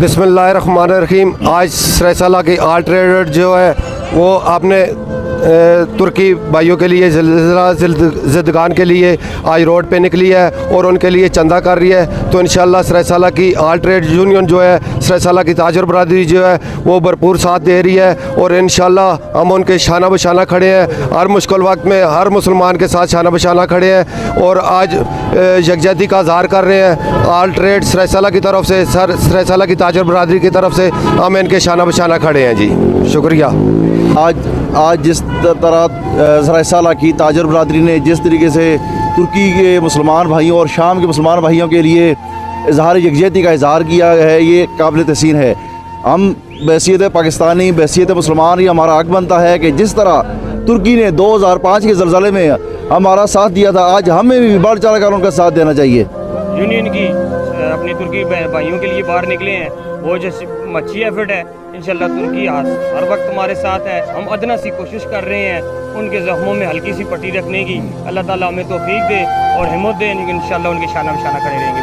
بسم اللہ الرحمن الرحیم. آج سریسالہ کی آل ٹریڈر جو ہے وہ اپنے ترکی بھائیوں کے لیے زدگان کے لیے آج روڈ پہ نکلی ہے اور ان کے لیے چندہ کر رہی ہے. تو انشاءاللہ سریسالہ کی آل ٹریڈ یونین جو ہے, سریسالہ کی تاجر برادری جو ہے وہ بھرپور ساتھ دے رہی ہے اور انشاءاللہ ہم ان کے شانہ بشانہ کھڑے ہیں. ہر مشکل وقت میں ہر مسلمان کے ساتھ شانہ بشانہ کھڑے ہیں اور آج یکجہتی کا اظہار کر رہے ہیں. آل ٹریڈ سریسالہ کی طرف سے, سریسالہ کی تاجر برادری کی طرف سے ہم ان کے شانہ بشانہ کھڑے ہیں. جی شکریہ. آج جس طرح سریسالہ کی تاجر برادری نے جس طریقے سے ترکی کے مسلمان بھائیوں اور شام کے مسلمان بھائیوں کے لیے اظہار یکجہتی کا اظہار کیا ہے, یہ قابل تحسین ہے. ہم بحیثیت پاکستانی, بحیثیت مسلمان, یہ ہمارا حق بنتا ہے کہ جس طرح ترکی نے 2005 کے زلزلے میں ہمارا ساتھ دیا تھا, آج ہمیں بھی بڑھ چڑھ کر ان کا ساتھ دینا چاہیے. یونین کی اپنی ترکی بھائیوں کے لیے باہر نکلے ہیں, وہ جو مچھی ایفرٹ ہے انشاءاللہ ترکی ہر وقت ہمارے ساتھ ہے. ہم ادنا سی کوشش کر رہے ہیں ان کے زخموں میں ہلکی سی پٹی رکھنے کی. اللہ تعالیٰ ہمیں توفیق دے اور ہمت دے, انشاءاللہ ان کے شانہ بشانہ کھڑے رہیں گے.